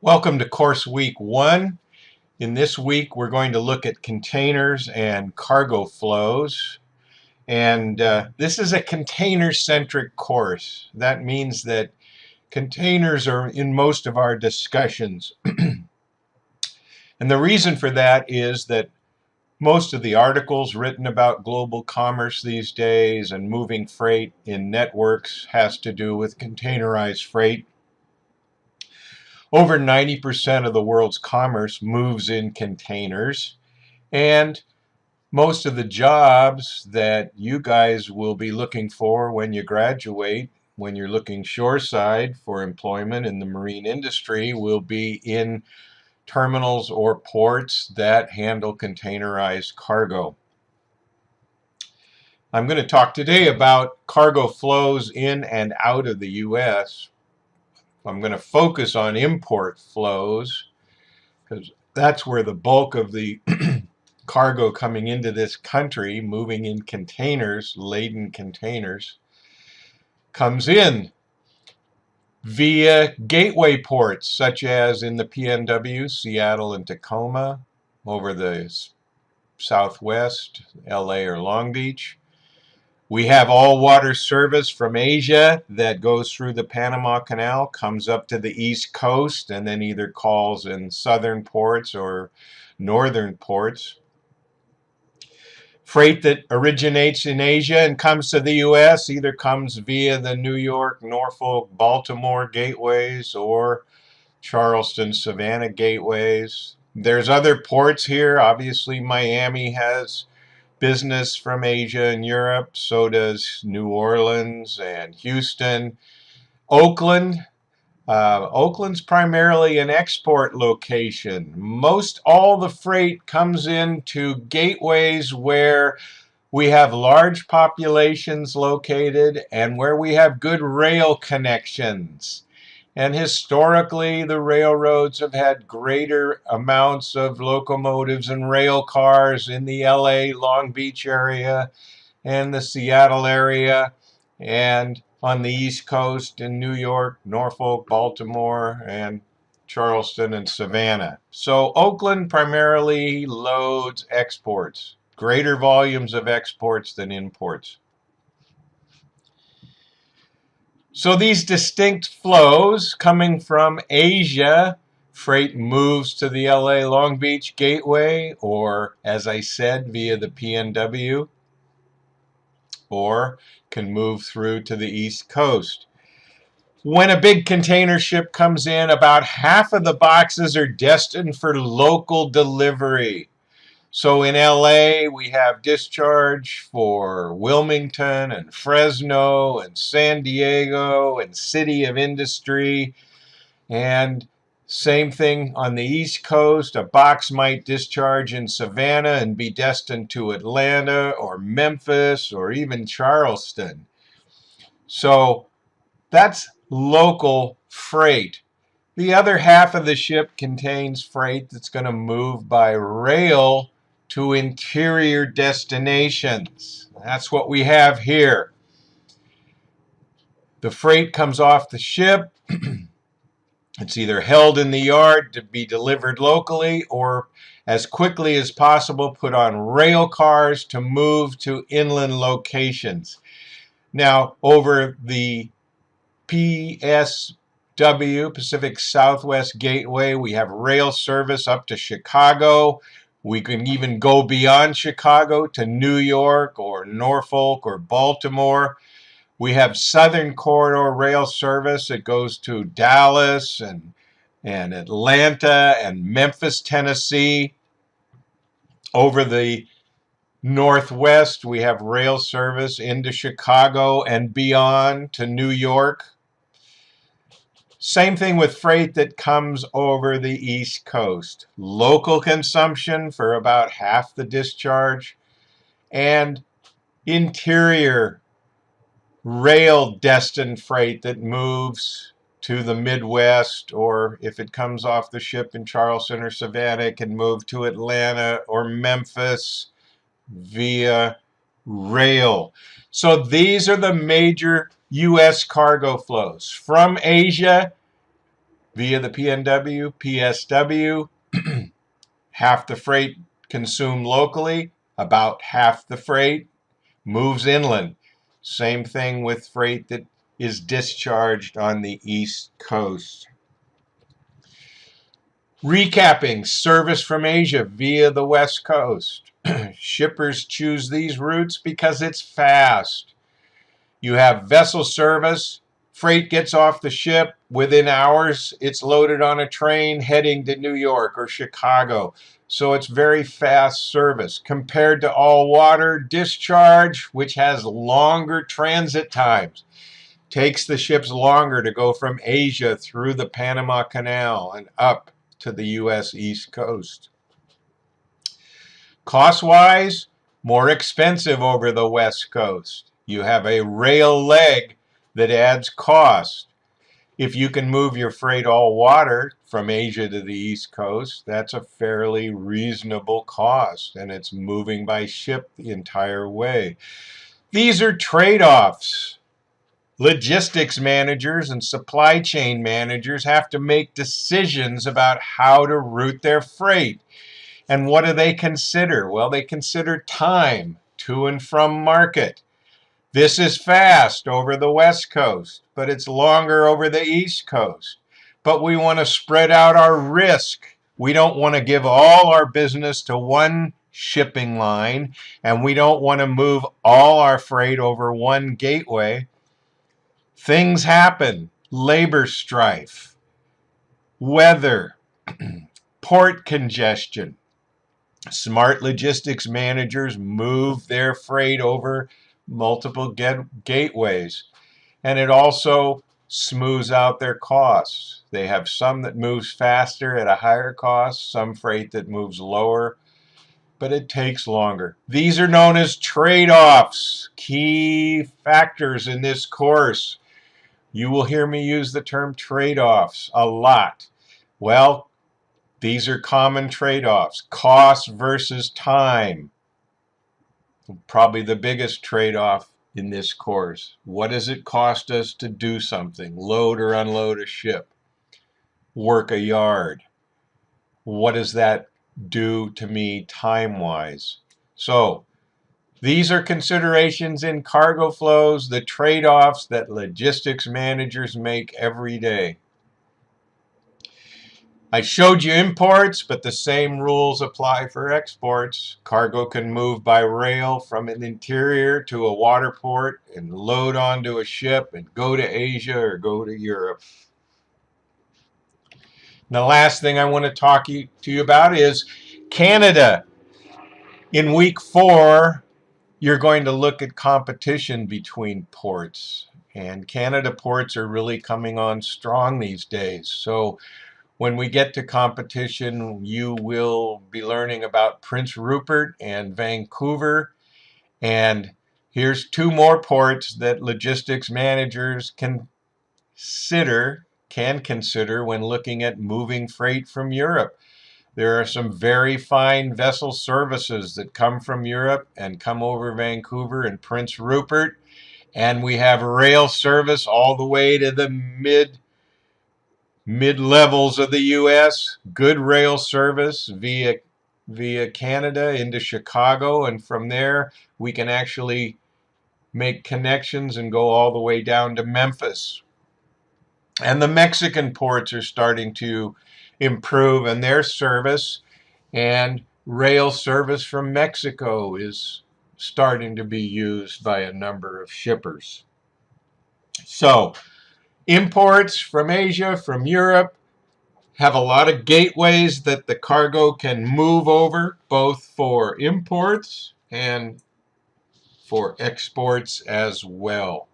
Welcome to course week 1. In this week we're going to look at containers and cargo flows. And this is a container-centric course. That means that containers are in most of our discussions. And the reason for that is that most of the articles written about global commerce these days and moving freight in networks has to do with containerized freight. Over 90% of the world's commerce moves in containers, and most of the jobs that you guys will be looking for when you graduate, when you're looking shoreside for employment in the marine industry, will be in terminals or ports that handle containerized cargo. I'm going to talk today about cargo flows in and out of the U.S. I'm going to focus on import flows because that's where the bulk of the cargo coming into this country, moving in containers, laden containers, comes in via gateway ports such as in the PNW, Seattle and Tacoma, over the Southwest, LA or Long Beach. We have all water service from Asia that goes through the Panama Canal, comes up to the East Coast, and then either calls in southern ports or northern ports. Freight that originates in Asia and comes to the U.S. either comes via the New York, Norfolk, Baltimore gateways or Charleston, Savannah gateways. There's other ports here. Obviously, Miami has business from Asia and Europe. So does New Orleans and Houston. Oakland's primarily an export location. Most all the freight comes into gateways where we have large populations located and where we have good rail connections. And historically, the railroads have had greater amounts of locomotives and rail cars in the LA, Long Beach area and the Seattle area, and on the East Coast in New York, Norfolk, Baltimore, and Charleston and Savannah. So Oakland primarily loads exports, greater volumes of exports than imports. So these distinct flows coming from Asia, freight moves to the LA Long Beach Gateway, or as I said, via the PNW, or can move through to the East Coast. When a big container ship comes in, about half of the boxes are destined for local delivery. So in LA, we have discharge for Wilmington and Fresno and San Diego and City of Industry. And same thing on the East Coast. A box might discharge in Savannah and be destined to Atlanta or Memphis or even Charleston. So that's local freight. The other half of the ship contains freight that's going to move by rail to interior destinations. That's what we have here. The freight comes off the ship. It's either held in the yard to be delivered locally or as quickly as possible put on rail cars to move to inland locations. Now, over the PSW, Pacific Southwest Gateway, we have rail service up to Chicago. We can even go beyond Chicago to New York or Norfolk or Baltimore. We have Southern Corridor rail service that goes to Dallas and Atlanta and Memphis, Tennessee. Over the Northwest, we have rail service into Chicago and beyond to New York. Same thing with freight that comes over the East Coast. Local consumption for about half the discharge, and interior rail destined freight that moves to the Midwest, or if it comes off the ship in Charleston or Savannah, it can move to Atlanta or Memphis via rail. So these are the major U.S. cargo flows from Asia via the PNW, PSW. Half the freight consumed locally, about half the freight moves inland. Same thing with freight that is discharged on the East Coast. Recapping service from Asia via the West Coast. Shippers choose these routes because it's fast. You have vessel service. Freight gets off the ship. Within hours, it's loaded on a train heading to New York or Chicago. So it's very fast service compared to all water discharge, which has longer transit times. Takes the ships longer to go from Asia through the Panama Canal and up to the U.S. East Coast. Cost-wise, more expensive over the West Coast. You have a rail leg that adds cost. If you can move your freight all water from Asia to the East Coast, that's a fairly reasonable cost, and it's moving by ship the entire way. These are trade-offs. Logistics managers and supply chain managers have to make decisions about how to route their freight. And what do they consider? Well, they consider time to and from market. This is fast over the West Coast, but it's longer over the East Coast. But we want to spread out our risk. We don't want to give all our business to one shipping line, and we don't want to move all our freight over one gateway. Things happen. Labor strife, weather, port congestion. Smart logistics managers move their freight over multiple gateways, and it also smooths out their costs. They have some that moves faster at a higher cost, some freight that moves lower, but it takes longer. These are known as trade-offs, key factors in this course. You will hear me use the term trade-offs a lot. Well, these are common trade-offs. Cost versus time. Probably the biggest trade-off in this course. What does it cost us to do something? Load or unload a ship? Work a yard? What does that do to me time-wise? So, these are considerations in cargo flows, the trade-offs that logistics managers make every day. I showed you imports, but the same rules apply for exports. Cargo can move by rail from an interior to a water port and load onto a ship and go to Asia or go to Europe. And the last thing I want to talk to you about is Canada. In week 4, you're going to look at competition between ports. And Canada ports are really coming on strong these days. So when we get to competition, you will be learning about Prince Rupert and Vancouver. And here's 2 more ports that logistics managers can consider when looking at moving freight from Europe. There are some very fine vessel services that come from Europe and come over Vancouver and Prince Rupert. And we have rail service all the way to the mid-levels of the U.S. Good rail service via Canada into Chicago. And from there, we can actually make connections and go all the way down to Memphis. And the Mexican ports are starting to improve in their service, and rail service from Mexico is starting to be used by a number of shippers. So, imports from Asia, from Europe, have a lot of gateways that the cargo can move over, both for imports and for exports as well.